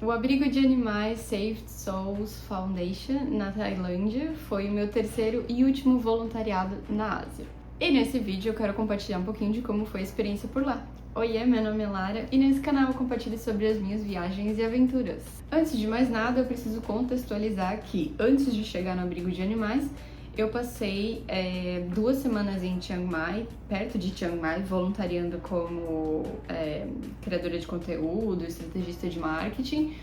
O abrigo de animais Saved Souls Foundation, na Tailândia, foi o meu terceiro e último voluntariado na Ásia. E nesse vídeo eu quero compartilhar um pouquinho de como foi a experiência por lá. Oiê, meu nome é Lara e nesse canal eu compartilho sobre as minhas viagens e aventuras. Antes de mais nada, eu preciso contextualizar que, antes de chegar no abrigo de animais, eu passei 2 semanas em Chiang Mai, perto de Chiang Mai, voluntariando como criadora de conteúdo, estrategista de marketing,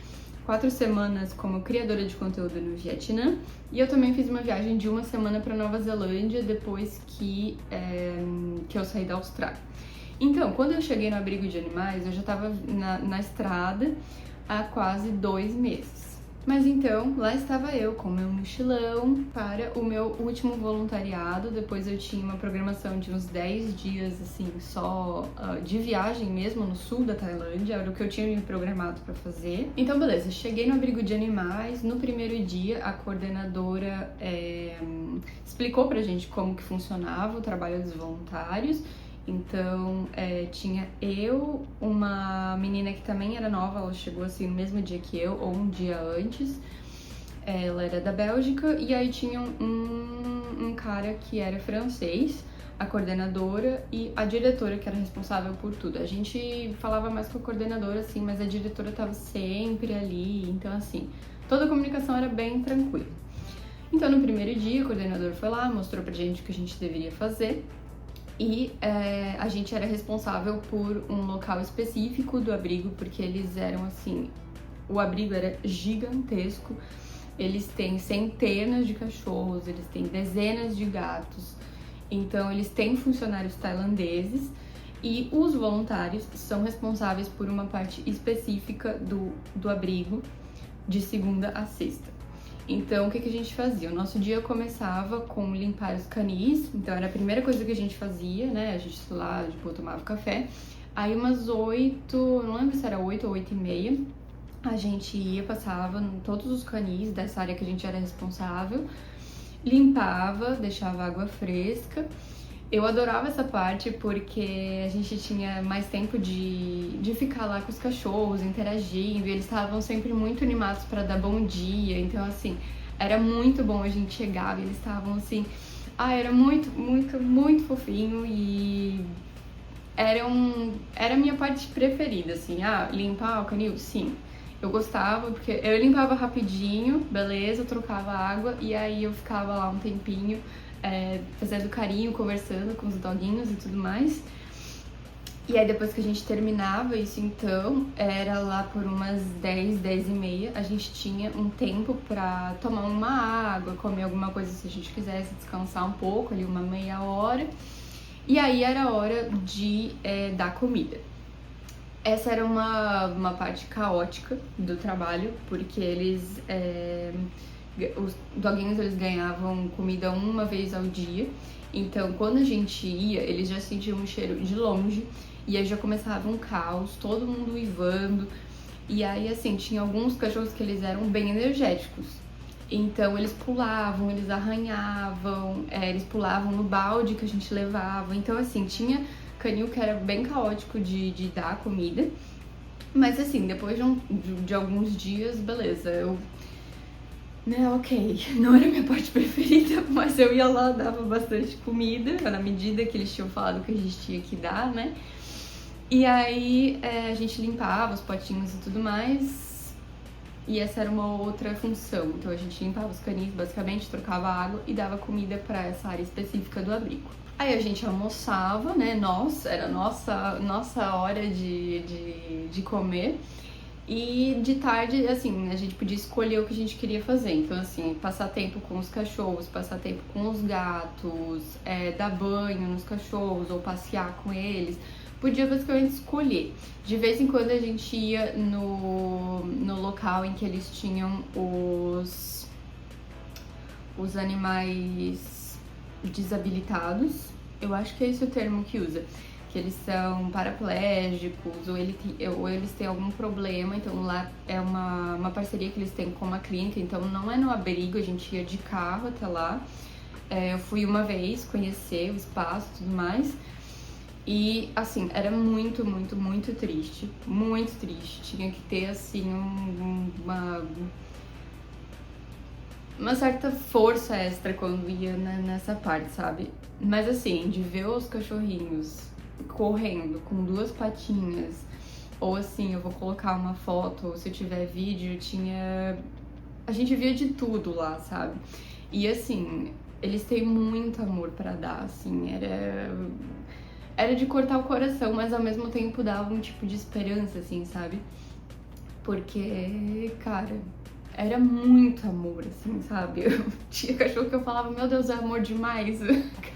4 semanas como criadora de conteúdo no Vietnã, e eu também fiz uma viagem de 1 semana para Nova Zelândia depois que eu saí da Austrália. Então, quando eu cheguei no abrigo de animais, eu já estava na estrada há quase 2 meses. Mas então, lá estava eu com meu mochilão para o meu último voluntariado. Depois eu tinha uma programação de uns 10 dias, assim, só de viagem mesmo, no sul da Tailândia. Era o que eu tinha me programado para fazer. Então, beleza, cheguei no abrigo de animais. No primeiro dia, a coordenadora explicou pra gente como que funcionava o trabalho dos voluntários. Então, tinha eu, uma menina que também era nova, ela chegou assim no mesmo dia que eu, ou um dia antes. Ela era da Bélgica, e aí tinha um cara que era francês, a coordenadora e a diretora que era responsável por tudo. A gente falava mais com a coordenadora, assim, mas a diretora estava sempre ali, então assim, toda a comunicação era bem tranquila. Então, no primeiro dia, a coordenadora foi lá, mostrou pra gente o que a gente deveria fazer. E a gente era responsável por um local específico do abrigo, porque eles eram assim, o abrigo era gigantesco, eles têm centenas de cachorros, eles têm dezenas de gatos, então eles têm funcionários tailandeses e os voluntários são responsáveis por uma parte específica do abrigo de segunda a sexta. Então, o que a gente fazia? O nosso dia começava com limpar os canis, então era a primeira coisa que a gente fazia, né? A gente lá, tipo, tomava café. Aí umas 8, não lembro se era 8 ou 8:30, a gente ia, passava em todos os canis dessa área que a gente era responsável, limpava, deixava água fresca. Eu adorava essa parte porque a gente tinha mais tempo de ficar lá com os cachorros, interagindo, e eles estavam sempre muito animados para dar bom dia, então assim, era muito bom. A gente chegava e eles estavam assim, era muito, muito, muito fofinho, e era a minha parte preferida, assim, limpar o canil, sim. Eu gostava, porque eu limpava rapidinho, beleza, trocava água, e aí eu ficava lá um tempinho, fazendo carinho, conversando com os doguinhos e tudo mais. E aí depois que a gente terminava isso, então, era lá por umas 10, 10:30, a gente tinha um tempo pra tomar uma água, comer alguma coisa se a gente quisesse, descansar um pouco, ali uma meia hora. E aí era hora de dar comida. Essa era uma parte caótica do trabalho, porque os doguinhos, eles ganhavam comida uma vez ao dia. Então, quando a gente ia, eles já sentiam um cheiro de longe, e aí já começava um caos, todo mundo uivando. E aí, assim, tinha alguns cachorros que eles eram bem energéticos. Então, eles pulavam, eles arranhavam, eles pulavam no balde que a gente levava. Então, assim, tinha canil que era bem caótico de dar comida. Mas, assim, depois de alguns dias, beleza, ok, não era a minha parte preferida, mas eu ia lá, dava bastante comida, na medida que eles tinham falado que a gente tinha que dar, né? E aí a gente limpava os potinhos e tudo mais, e essa era uma outra função. Então a gente limpava os canis, basicamente, trocava água e dava comida para essa área específica do abrigo. Aí a gente almoçava, né? Era nossa hora de comer. E de tarde, assim, a gente podia escolher o que a gente queria fazer. Então, assim, passar tempo com os cachorros, passar tempo com os gatos, dar banho nos cachorros ou passear com eles. Podia basicamente escolher. De vez em quando a gente ia no local em que eles tinham os animais desabilitados. Eu acho que é esse o termo que usa. Que eles são paraplégicos, ou eles têm algum problema. Então lá é uma parceria que eles têm com uma clínica, então não é no abrigo, a gente ia de carro até lá. Eu fui uma vez conhecer o espaço e tudo mais. E, assim, era muito, muito, muito triste. Muito triste. Tinha que ter, assim, uma certa força extra quando ia nessa parte, sabe? Mas, assim, de ver os cachorrinhos correndo com duas patinhas, ou assim, eu vou colocar uma foto, ou se eu tiver vídeo, tinha... A gente via de tudo lá, sabe? E, assim, eles têm muito amor pra dar, assim, era de cortar o coração, mas ao mesmo tempo dava um tipo de esperança, assim, sabe? Porque, cara, era muito amor, assim, sabe? Eu tinha cachorro que eu falava, meu Deus, é amor demais,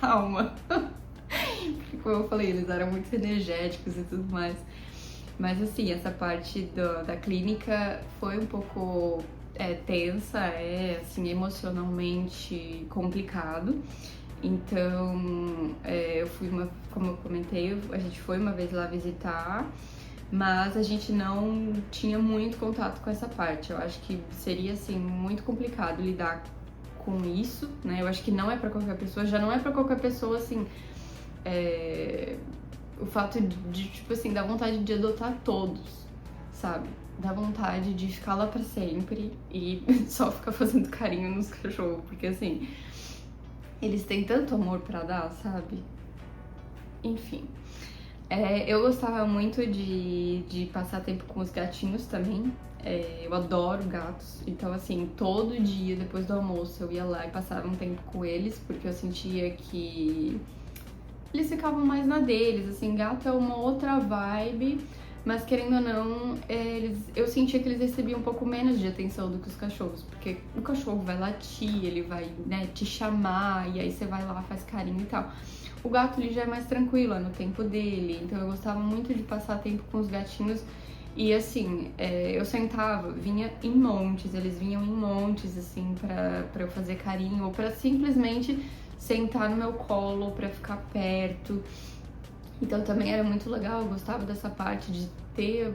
calma. Porque, como eu falei, eles eram muito energéticos e tudo mais. Mas, assim, essa parte da clínica foi um pouco tensa, assim, emocionalmente complicado. Então, eu fui como eu comentei, a gente foi uma vez lá visitar, mas a gente não tinha muito contato com essa parte. Eu acho que seria, assim, muito complicado lidar com isso, né? Eu acho que não é pra qualquer pessoa, já não é pra qualquer pessoa, assim, o fato de, tipo assim, dar vontade de adotar todos, sabe? Dá vontade de ficar lá pra sempre e só ficar fazendo carinho nos cachorros, porque, assim, eles têm tanto amor pra dar, sabe? Enfim. Eu gostava muito de passar tempo com os gatinhos também. Eu adoro gatos. Então, assim, todo dia depois do almoço eu ia lá e passava um tempo com eles, porque eu sentia que eles ficavam mais na deles. Assim, gato é uma outra vibe, mas querendo ou não, eu sentia que eles recebiam um pouco menos de atenção do que os cachorros, porque o cachorro vai latir, ele vai, né, te chamar, e aí você vai lá, faz carinho e tal. O gato, ele já é mais tranquilo, é no tempo dele, então eu gostava muito de passar tempo com os gatinhos. E assim, eu sentava, vinha em montes, eles vinham em montes, assim, pra eu fazer carinho, ou pra simplesmente sentar no meu colo, pra ficar perto. Então também era muito legal, eu gostava dessa parte de ter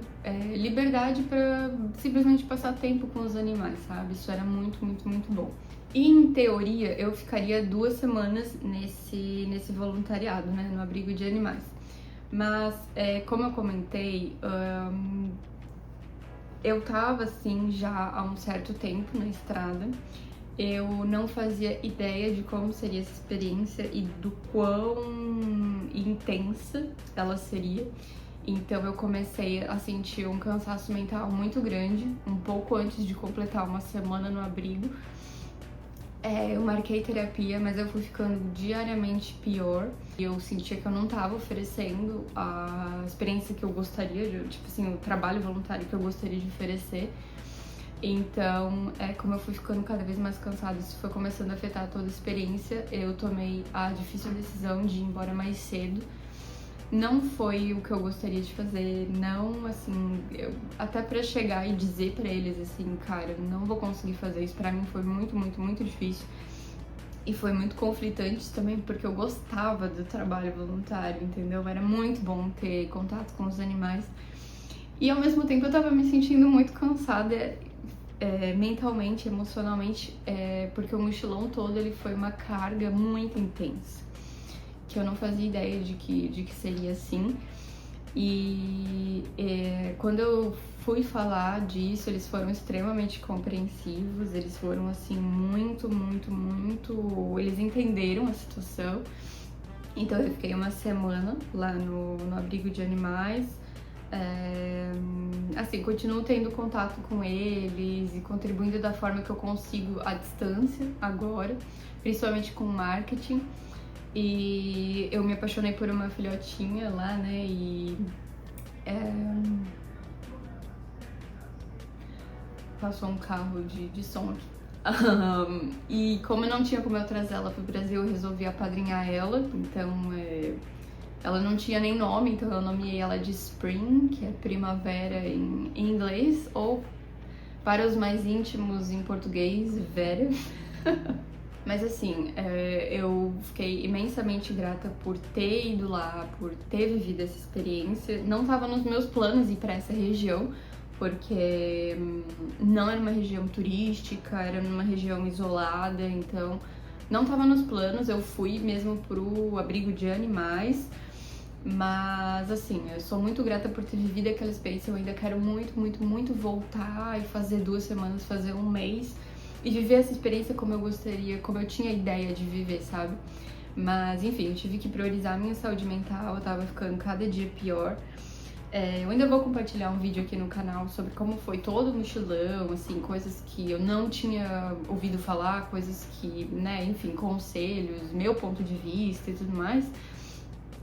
liberdade pra simplesmente passar tempo com os animais, sabe? Isso era muito, muito, muito bom. E em teoria eu ficaria 2 semanas nesse voluntariado, né? No abrigo de animais. Mas, como eu comentei, eu tava assim já há um certo tempo na estrada. Eu não fazia ideia de como seria essa experiência e do quão intensa ela seria. Então eu comecei a sentir um cansaço mental muito grande, um pouco antes de completar uma semana no abrigo. Eu marquei terapia, mas eu fui ficando diariamente pior. Eu sentia que eu não tava oferecendo a experiência que eu gostaria, tipo assim, o trabalho voluntário que eu gostaria de oferecer. Então, como eu fui ficando cada vez mais cansada, isso foi começando a afetar toda a experiência. Eu tomei a difícil decisão de ir embora mais cedo. Não foi o que eu gostaria de fazer, não, assim, até pra chegar e dizer pra eles, assim, cara, não vou conseguir fazer isso, pra mim foi muito, muito, muito difícil. E foi muito conflitante também, porque eu gostava do trabalho voluntário, entendeu? Era muito bom ter contato com os animais. E ao mesmo tempo eu tava me sentindo muito cansada, mentalmente, emocionalmente, porque o mochilão todo ele foi uma carga muito intensa, que eu não fazia ideia de que seria assim. E quando eu fui falar disso, eles foram extremamente compreensivos, eles foram assim muito, muito, muito... Eles entenderam a situação. Então eu fiquei uma semana lá no abrigo de animais. Assim, continuo tendo contato com eles e contribuindo da forma que eu consigo à distância agora, principalmente com marketing. E eu me apaixonei por uma filhotinha lá, né, e passou um carro de som aqui. E como eu não tinha como eu trazer ela pro Brasil, eu resolvi apadrinhar ela, então ela não tinha nem nome, então eu nomeei ela de Spring, que é primavera em inglês, ou para os mais íntimos em português, Vera. Mas assim, eu fiquei imensamente grata por ter ido lá, por ter vivido essa experiência. Não estava nos meus planos ir para essa região, porque não era uma região turística, era numa região isolada, então não estava nos planos. Eu fui mesmo pro abrigo de animais, Mas, assim, eu sou muito grata por ter vivido aquela experiência. Eu ainda quero muito, muito, muito voltar e fazer 2 semanas, fazer um mês e viver essa experiência como eu gostaria, como eu tinha a ideia de viver, sabe? Mas, enfim, eu tive que priorizar a minha saúde mental, eu tava ficando cada dia pior. Eu ainda vou compartilhar um vídeo aqui no canal sobre como foi todo o mochilão, assim, coisas que eu não tinha ouvido falar, coisas que, né, enfim, conselhos, meu ponto de vista e tudo mais.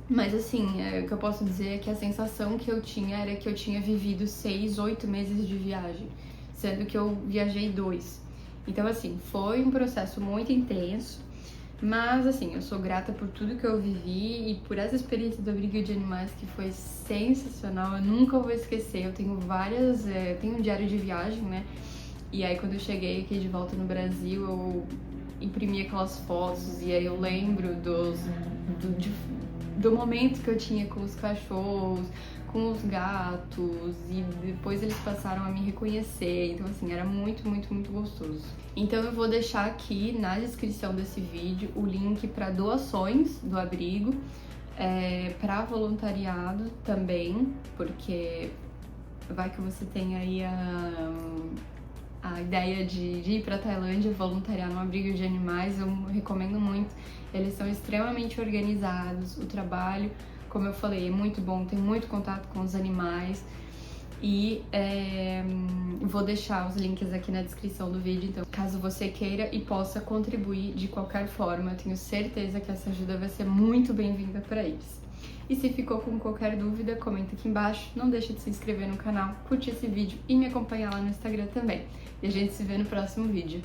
Mas assim, o que eu posso dizer é que a sensação que eu tinha era que eu tinha vivido 6, 8 meses de viagem, sendo que eu viajei 2. Então assim, foi um processo muito intenso, mas assim, eu sou grata por tudo que eu vivi e por essa experiência do abrigo de animais que foi sensacional, eu nunca vou esquecer. Eu tenho tenho um diário de viagem, né? E aí quando eu cheguei aqui de volta no Brasil, eu imprimi aquelas fotos e aí eu lembro do momento que eu tinha com os cachorros, com os gatos, e depois eles passaram a me reconhecer. Então, assim, era muito, muito, muito gostoso. Então, eu vou deixar aqui na descrição desse vídeo o link para doações do abrigo, para voluntariado também, porque vai que você tem aí a ideia de ir para Tailândia voluntariar no abrigo de animais. Eu recomendo muito. Eles são extremamente organizados, o trabalho, como eu falei, é muito bom, tem muito contato com os animais. E vou deixar os links aqui na descrição do vídeo, então caso você queira e possa contribuir de qualquer forma, eu tenho certeza que essa ajuda vai ser muito bem-vinda para eles. E se ficou com qualquer dúvida, comenta aqui embaixo, não deixa de se inscrever no canal, curtir esse vídeo e me acompanhar lá no Instagram também. E a gente se vê no próximo vídeo.